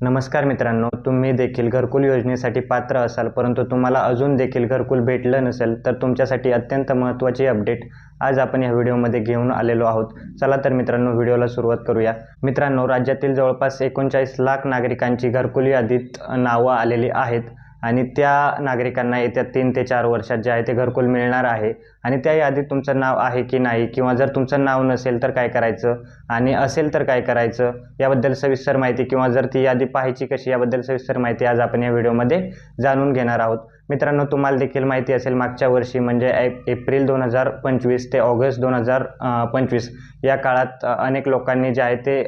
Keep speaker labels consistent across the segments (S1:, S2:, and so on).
S1: नमस्कार मित्रांनो, तुम्ही देखील घरकुल योजनेसाठी पात्र असाल परंतु तुम्हाला अजून देखील घरकुल भेटलं नसेल तर तुमच्यासाठी अत्यंत महत्त्वाची अपडेट आज आपण या व्हिडिओमध्ये घेऊन आलेलो आहोत. चला तर मित्रांनो, व्हिडिओला सुरुवात करूया. मित्रांनो, राज्यातील जवळपास 39 लाख नागरिकांची घरकुल यादीत नावं आलेली आहेत आणि त्या नागरिकांना येत्या 3 ते 4 वर्षात जे आहे ते घरकुल मिळणार आहे. आणि त्या यादीत तुमचं नाव आहे की नाही, किंवा जर तुमचं नाव नसेल तर काय करायचं आणि असेल तर काय करायचं, याबद्दल सविस्तर माहिती, किंवा जर ती यादी पाहायची कशी, याबद्दल सविस्तर माहिती आज आपण या व्हिडिओमध्ये जाणून घेणार आहोत. मित्रांनो, तुम्हाला देखील माहिती असेल, मागच्या वर्षी म्हणजे एप्रिल 2025 ते ऑगस्ट 2025 या काळात अनेक लोकांनी जे आहे ते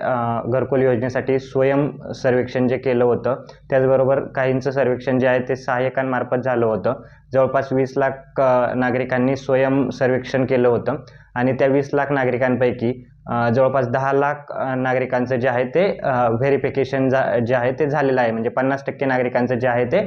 S1: घरकुल योजनेसाठी स्वयं सर्वेक्षण जे केलं होतं, त्याचबरोबर काहींचं सर्वेक्षण जे आहे ते सहाय्यकांमार्फत झालं होतं. जवळपास 20 लाख नागरिकांनी स्वयं सर्वेक्षण केलं होतं आणि त्या 20 लाख नागरिकांपैकी जवळपास 10 लाख नागरिकांचं जे आहे ते व्हेरिफिकेशन जे आहे ते झालेलं आहे. म्हणजे 50% नागरिकांचं जे आहे ते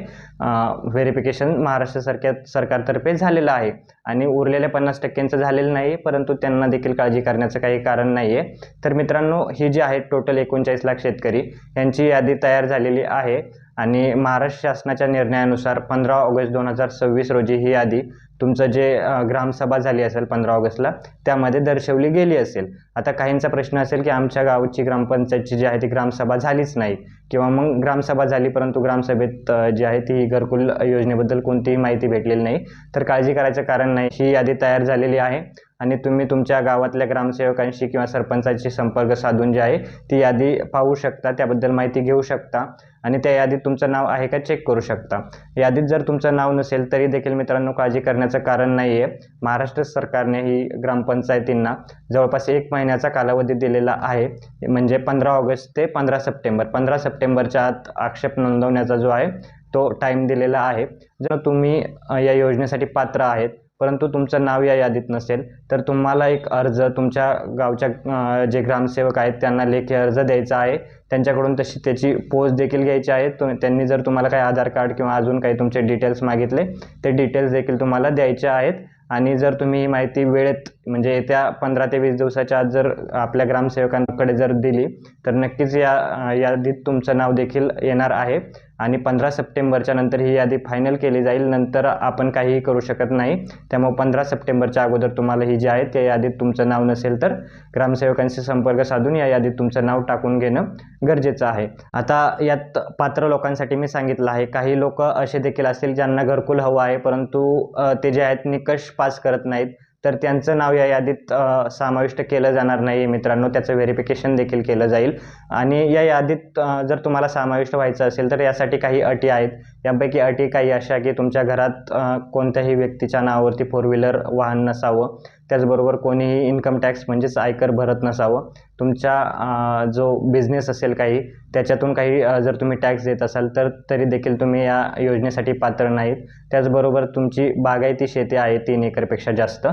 S1: व्हेरिफिकेशन महाराष्ट्र सरकारतर्फे झालेलं आहे आणि उरलेल्या 50%चं झालेलं नाही, परंतु त्यांना देखील काळजी करण्याचं काही कारण नाही आहे. तर मित्रांनो, ही जी आहे टोटल 39 लाख शेतकरी यांची यादी तयार झालेली आहे आणि महाराष्ट्र शासनाच्या निर्णयानुसार 15 ऑगस्ट 2026 रोजी ही यादी तुमचं जे ग्रामसभा झाली असेल 15 ऑगस्टला, त्यामध्ये दर्शवली गेली असेल. आता काहींचा प्रश्न असेल की आमच्या गावची ग्रामपंचायतची जी आहे ती ग्रामसभा झालीच नाही, किंवा मग ग्रामसभा झाली परंतु ग्रामसभेत जी आहे ती घरकुल योजनेबद्दल कोणतीही माहिती भेटलेली नाही. तर काळजी करायचं कारण नाही, ही यादी तयार झालेली आहे आणि तुम्ही तुमच्या गावातल्या ग्रामसेवकांशी किंवा सरपंचाशी संपर्क साधून जी आहे ती यादी पाहू शकता, त्याबद्दल माहिती घेऊ शकता आणि त्या यादीत तुमचं नाव आहे का चेक करू शकता. यादीत जर तुमचं नाव नसेल तरी देखील मित्रांनो काळजी करण्याचं कारण नाही आहे. महाराष्ट्र सरकारने ही ग्रामपंचायतींना जवळपास 1 महिन्याचा कालावधी दिलेला आहे, म्हणजे 15 ऑगस्ट ते 15 सप्टेंबर. 15 सप्टेंबरच्या आत आक्षेप नोंदवण्याचा जो आहे तो टाईम दिलेला आहे. जर तुम्ही या योजनेसाठी पात्र आहेत परंतु तुमचं नाव या यादीत नसेल तर तुम्हाला एक अर्ज तुमच्या गावच्या जे ग्रामसेवक आहेत त्यांना लेखी अर्ज द्यायचा आहे. त्यांच्याकडून त्याची पोच देखील घ्यायची आहे. त्यांनी जर तुम्हाला काही आधार कार्ड किंवा अजून काही तुमचे डिटेल्स मागितले, ते डिटेल्स देखील तुम्हाला द्यायचे आहेत. आणि जर तुम्ही ही माहिती वेळेत म्हणजे येत्या 15 ते 20 दिवसाच्या आत जर आपल्या ग्रामसेवकांकडे जर दिली तर नक्कीच या यादीत तुमचं नाव देखील येणार आहे. आणि 15 सप्टेंबरच्या नंतर ही यादी फायनल केली जाईल, नंतर आपण काहीही करू शकत नाही. त्यामुळे 15 सप्टेंबरच्या अगोदर तुम्हाला ही जी आहे त्या यादीत तुमचं नाव नसेल तर ग्रामसेवकांशी संपर्क साधून या यादीत तुमचं नाव टाकून घेणं गरजेचं आहे. आता यात पात्र लोकांसाठी मी सांगितलं आहे, काही लोक असे देखील असतील ज्यांना घरकुल हवं आहे परंतु ते जे आहेत निकष पास करत नाहीत, तर त्यांचं नाव या यादीत समाविष्ट केलं जाणार नाही मित्रांनो. त्याचं व्हेरिफिकेशन देखील केलं जाईल आणि या यादीत जर तुम्हाला समाविष्ट व्हायचं असेल तर यासाठी काही अटी आहेत. यापैकी अटी काही अशा की तुमच्या घरात कोणत्याही व्यक्तीच्या नावावरती 4 व्हीलर वाहन नसावं, त्याचबरोबर कोणीही इन्कम टॅक्स म्हणजेच आयकर भरत नसावं, तुमच्या जो बिझनेस असेल काही त्याच्यातून काही जर तुम्ही टॅक्स देत असाल तर तरी देखील तुम्ही या योजनेसाठी पात्र नाहीत. त्याचबरोबर तुमची बागायती शेती आहे 3 एकरपेक्षा जास्त,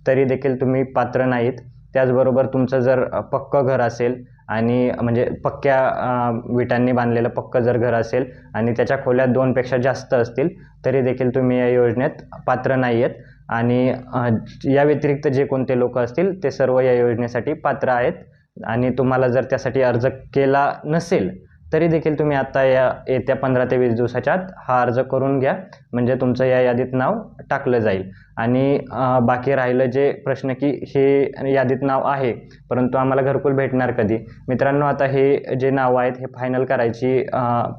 S1: तरी देखील तुम्ही पात्र नाहीत. त्याचबरोबर तुमचं जर पक्कं घर असेल आणि म्हणजे पक्क्या विटांनी बांधलेलं पक्कं जर घर असेल आणि त्याच्या खोल्या 2 पेक्षा जास्त असतील तरी देखील तुम्ही या योजनेत पात्र नाही आहेत. आणि या व्यतिरिक्त जे कोणते लोक असतील ते सर्व या योजनेसाठी पात्र आहेत. आणि तुम्हाला जर त्यासाठी अर्ज केला नसेल तरी देखील तुम्ही आता येत्या 15 ते 20 दिवसाच्या आत हा अर्ज करून घ्या, म्हणजे तुमचं या यादीत नाव टाकलं जाईल. आणि बाकी राहिलं जे प्रश्न की हे यादीत नाव आहे परंतु आम्हाला घरकुल भेटणार कधी. मित्रांनो, आता हे जे नाव आहेत हे फायनल करायची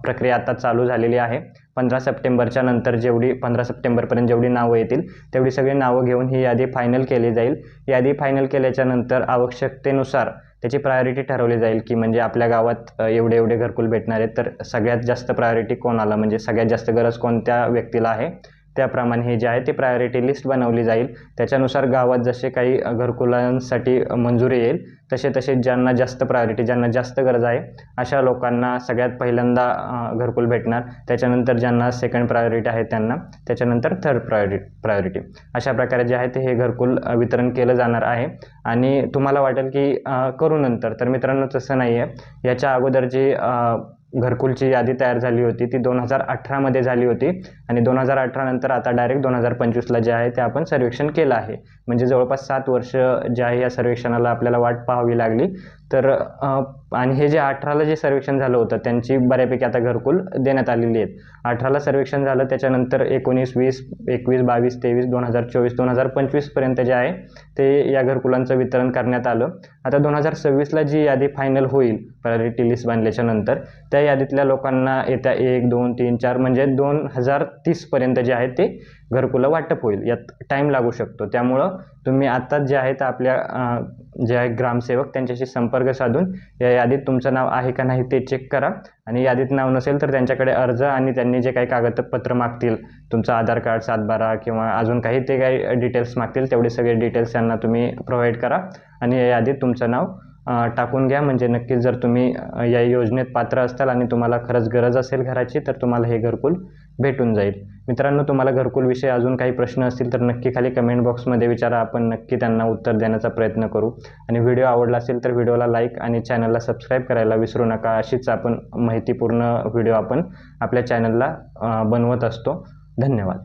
S1: प्रक्रिया आता चालू झालेली आहे. 15 सप्टेंबरच्या नंतर 15 सप्टेंबरपर्यंत जेवढी नावं येतील तेवढी सगळी नावं घेऊन ही यादी फायनल केली जाईल. यादी फायनल केल्याच्या नंतर आवश्यकतेनुसार त्याची प्रायोरिटी ठरवली जाईल की म्हणजे आपल्या गावात एवढे घरकुल भेटणार आहेत, तर सगळ्यात जास्त प्रायोरिटी कोणाला, म्हणजे सगळ्यात जास्त गरज कोणत्या व्यक्तीला आहे त्याप्रमाणे हे जे आहे ते प्रायोरिटी लिस्ट बनवली जाईल. त्याच्यानुसार गावात जसे काही घरकुलांसाठी मंजुरी येईल तसे ज्यांना जास्त प्रायोरिटी, ज्यांना जास्त गरज आहे अशा लोकांना सगळ्यात पहिल्यांदा घरकुल भेटणार. त्याच्यानंतर ज्यांना सेकंड प्रायोरिटी आहे त्यांना, त्याच्यानंतर थर्ड प्रायोरिटी अशा प्रकारे जे आहे ते हे घरकुल वितरण केलं जाणार आहे. आणि तुम्हाला वाटेल की करू नंतर, तर मित्रांनो तसं नाही आहे. याच्या अगोदर जी घरकुलची यादी तयार झाली होती ती 2018मध्ये झाली होती आणि 2018 नंतर आता डायरेक्ट 2025ला जे आहे ते आपण सर्वेक्षण केलं आहे. म्हणजे जवळपास 7 वर्ष जे आहे या सर्वेक्षणाला आपल्याला वाट पाहावी लागली. तर आणि हे जे 18ला जे सर्वेक्षण झालं होतं त्यांची बऱ्यापैकी आता घरकुल देण्यात आलेली आहेत. 18ला सर्वेक्षण झालं, त्याच्यानंतर 19, 20, 21, 22, 23, 2024, 2025पर्यंत जे आहे ते या घरकुलांचं वितरण करण्यात आलं. आता 2026ला जी यादी फायनल होईल प्रायोरिटी लिस्ट बांधल्याच्या नंतर, त्या यादीतल्या लोकांना येत्या 1, 2, 3, 4 म्हणजे 2030पर्यंत जे आहे ते घरकुलं वाटप होईल. यात टाईम लागू शकतो. त्यामुळं तुम्ही आत्ताच जे आहे तर आपल्या जे आहे ग्रामसेवक त्यांच्याशी संपर्क साधून या यादीत तुमचं नाव आहे का नाही ते चेक करा. आणि यादीत नाव नसेल तर त्यांच्याकडे अर्ज आणि त्यांनी जे काही कागदपत्र मागतील, तुमचं आधार कार्ड, 7/12 किंवा अजून काही ते काही डिटेल्स मागतील, तेवढे सगळे डिटेल्स त्यांना तुम्ही प्रोव्हाइड करा आणि या यादीत तुमचं नाव टाकून घ्या. म्हणजे नक्कीच जर तुम्ही या योजनेत पात्र असाल आणि तुम्हाला खरंच गरज असेल घराची, तर तुम्हाला हे घरकुल भेटून जाईल. मित्रांनो, तुम्हाला घरकुलविषयी अजून काही प्रश्न असतील तर नक्की खाली कमेंट बॉक्समध्ये विचारा. आपण नक्की त्यांना उत्तर देण्याचा प्रयत्न करू. आणि व्हिडिओ आवडला असेल तर व्हिडिओला लाईक आणि चॅनलला सबस्क्राईब करायला विसरू नका. अशीच आपण माहितीपूर्ण व्हिडिओ आपण आपल्या चॅनलला बनवत असतो. धन्यवाद.